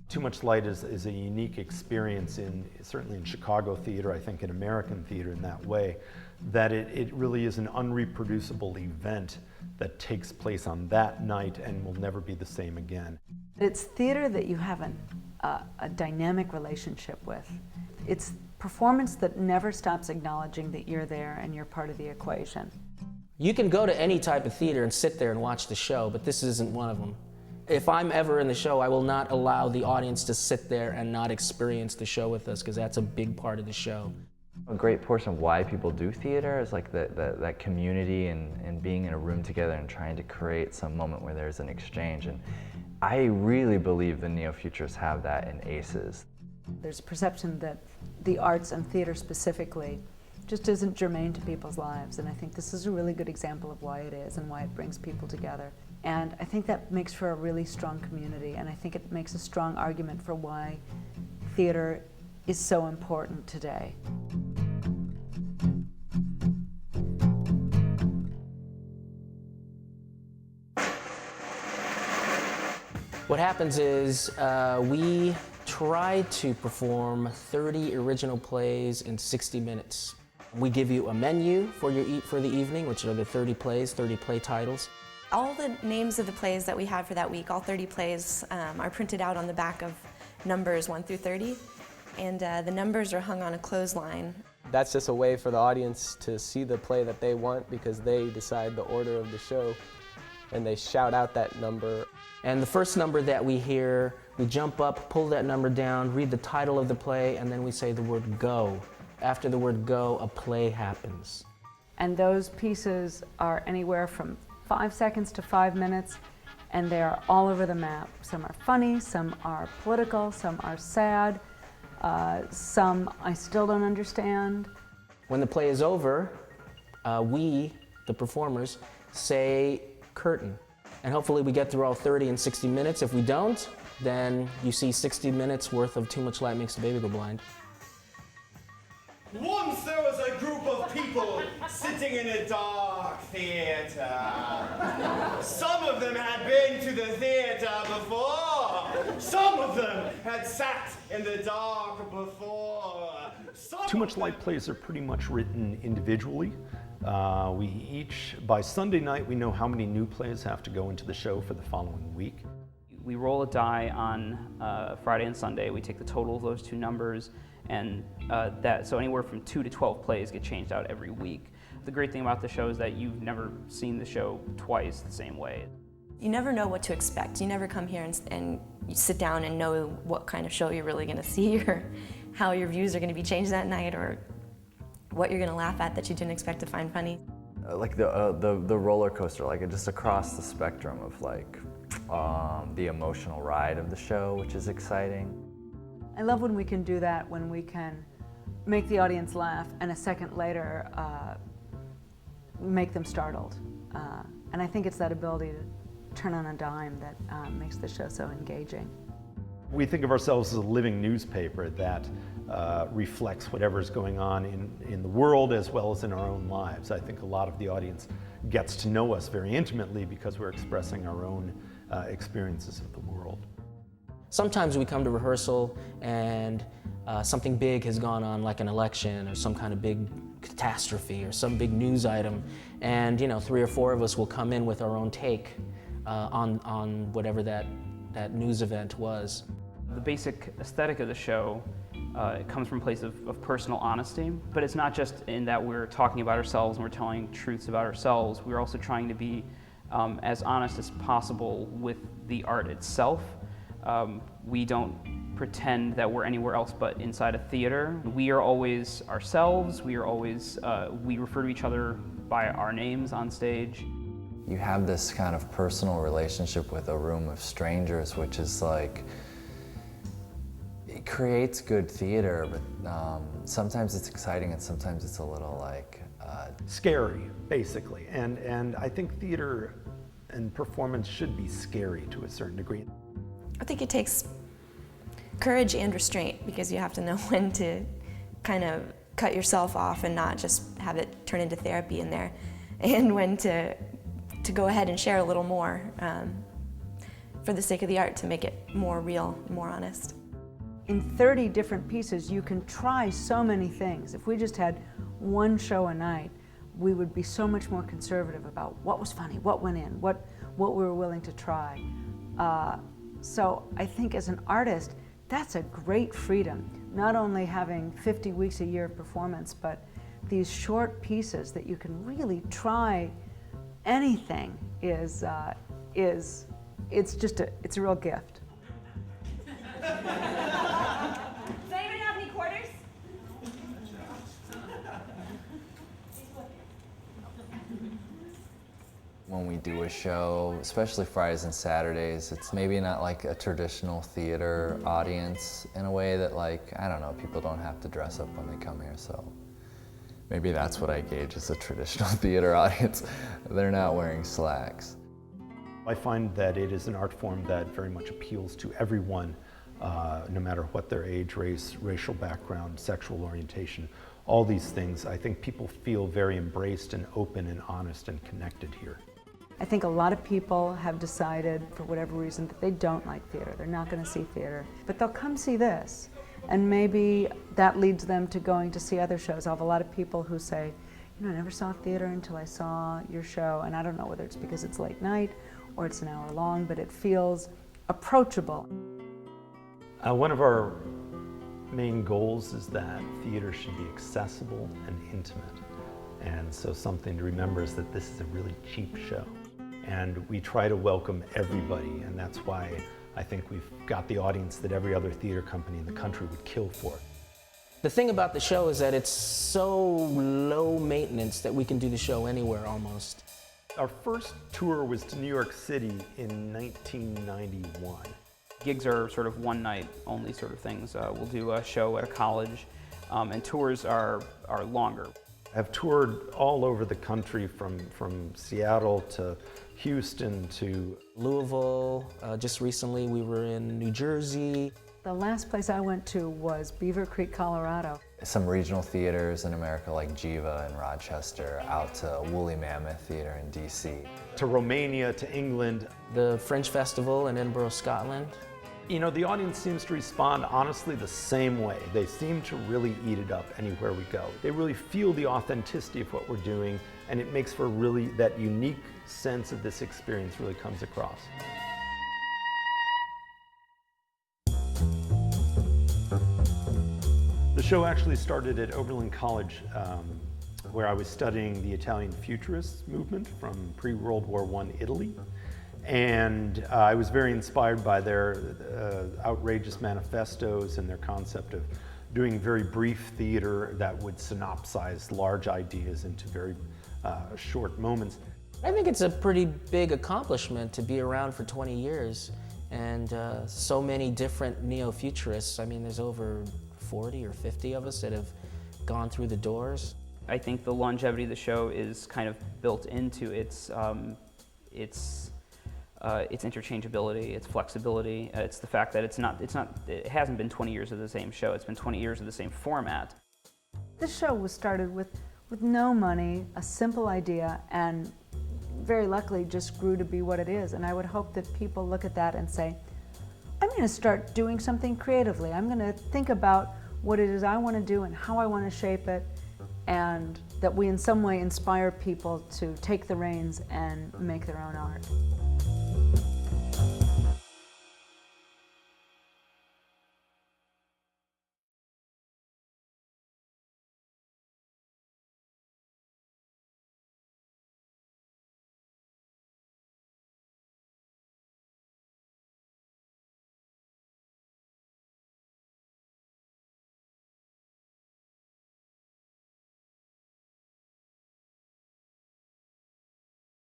Too Much Light is a unique experience, certainly in Chicago theater, I think in American theater in that way, that it really is an unreproducible event that takes place on that night and will never be the same again. It's theater that you have a dynamic relationship with. It's performance that never stops acknowledging that you're there and you're part of the equation. You can go to any type of theater and sit there and watch the show, but this isn't one of them. If I'm ever in the show, I will not allow the audience to sit there and not experience the show with us, because that's a big part of the show. A great portion of why people do theater is like that community and being in a room together and trying to create some moment where there's an exchange. And I really believe the Neo-Futurists have that in ACEs. There's a perception that the arts and theater specifically just isn't germane to people's lives, and I think this is a really good example of why it is and why it brings people together. And I think that makes for a really strong community, and I think it makes a strong argument for why theater is so important today. What happens is we try to perform 30 original plays in 60 minutes. We give you a menu for the evening, which are the 30 plays, 30 play titles. All the names of the plays that we have for that week, all 30 plays, are printed out on the back of numbers 1 through 30, and the numbers are hung on a clothesline. That's just a way for the audience to see the play that they want, because they decide the order of the show, and they shout out that number. And the first number that we hear, we jump up, pull that number down, read the title of the play, and then we say the word go. After the word go, a play happens. And those pieces are anywhere from 5 seconds to 5 minutes, and they are all over the map. Some are funny, some are political, some are sad, some I still don't understand. When the play is over, we, the performers, say curtain. And hopefully we get through all 30 in 60 minutes. If we don't, then you see 60 minutes worth of Too Much Light Makes the Baby Go Blind. Once there was a group of people sitting in a dark theater. Some of them had been to the theater before. Some of them had sat in the dark before. Too Much Light plays are pretty much written individually. We each, by Sunday night, we know how many new plays have to go into the show for the following week. We roll a die on Friday and Sunday. We take the total of those two numbers, and so anywhere from 2 to 12 plays get changed out every week. The great thing about the show is that you've never seen the show twice the same way. You never know what to expect. You never come here and you sit down and know what kind of show you're really going to see, or how your views are going to be changed that night, or what you're going to laugh at that you didn't expect to find funny. Like the roller coaster, like just across the spectrum of like the emotional ride of the show, which is exciting. I love when we can do that, when we can make the audience laugh and a second later make them startled. And I think it's that ability to turn on a dime that makes the show so engaging. We think of ourselves as a living newspaper that reflects whatever's going on in the world as well as in our own lives. I think a lot of the audience gets to know us very intimately because we're expressing our own experiences of the world. Sometimes we come to rehearsal and something big has gone on, like an election or some kind of big catastrophe or some big news item, and 3 or 4 of us will come in with our own take on whatever that news event was. The basic aesthetic of the show comes from a place of personal honesty, but it's not just in that we're talking about ourselves and we're telling truths about ourselves. We're also trying to be as honest as possible with the art itself. We don't pretend that we're anywhere else but inside a theater. We are always ourselves. We are always, we refer to each other by our names on stage. You have this kind of personal relationship with a room of strangers, which is like, it creates good theater, but sometimes it's exciting and sometimes it's a little like... scary, basically. And I think theater and performance should be scary to a certain degree. I think it takes courage and restraint, because you have to know when to kind of cut yourself off and not just have it turn into therapy in there, and when to go ahead and share a little more. for the sake of the art to make it more real, more honest. In 30 different pieces, you can try so many things. If we just had one show a night, we would be so much more conservative about what was funny, what went in, what we were willing to try. So I think as an artist, that's a great freedom. Not only having 50 weeks a year of performance, but these short pieces that you can really try anything it's a real gift. Does anybody have any quarters? When we do a show, especially Fridays and Saturdays, it's maybe not like a traditional theater audience in a way that, like, I don't know, people don't have to dress up when they come here, so maybe that's what I gauge as a traditional theater audience. They're not wearing slacks. I find that it is an art form that very much appeals to everyone, no matter what their age, race, racial background, sexual orientation, all these things. I think people feel very embraced and open and honest and connected here. I think a lot of people have decided, for whatever reason, that they don't like theater. They're not going to see theater, but they'll come see this. And maybe that leads them to going to see other shows. I have a lot of people who say, you know, I never saw theater until I saw your show, and I don't know whether it's because it's late night or it's an hour long, but it feels approachable. One of our main goals is that theater should be accessible and intimate. And so something to remember is that this is a really cheap show. And we try to welcome everybody, and that's why I think we've got the audience that every other theater company in the country would kill for. The thing about the show is that it's so low maintenance that we can do the show anywhere almost. Our first tour was to New York City in 1991. Gigs are sort of one night only sort of things. We'll do a show at a college, and tours are longer. I've toured all over the country from Seattle to Houston to Louisville. Just recently we were in New Jersey. The last place I went to was Beaver Creek, Colorado. Some regional theaters in America like Jiva in Rochester, out to Woolly Mammoth Theater in DC. To Romania, to England. The Fringe Festival in Edinburgh, Scotland. You know, the audience seems to respond honestly the same way. They seem to really eat it up anywhere we go. They really feel the authenticity of what we're doing, and it makes for really, that unique sense of this experience really comes across. The show actually started at Oberlin College, where I was studying the Italian Futurists movement from pre-World War I Italy. And I was very inspired by their outrageous manifestos and their concept of doing very brief theater that would synopsize large ideas into very short moments. I think it's a pretty big accomplishment to be around for 20 years and so many different Neo-Futurists. I mean, there's over 40 or 50 of us that have gone through the doors. I think the longevity of the show is kind of built into its interchangeability, its flexibility. It's the fact that it hasn't been 20 years of the same show. It's been 20 years of the same format. This show was started with no money, a simple idea, and very luckily just grew to be what it is. And I would hope that people look at that and say, I'm going to start doing something creatively. I'm going to think about what it is I want to do and how I want to shape it, and that we in some way inspire people to take the reins and make their own art.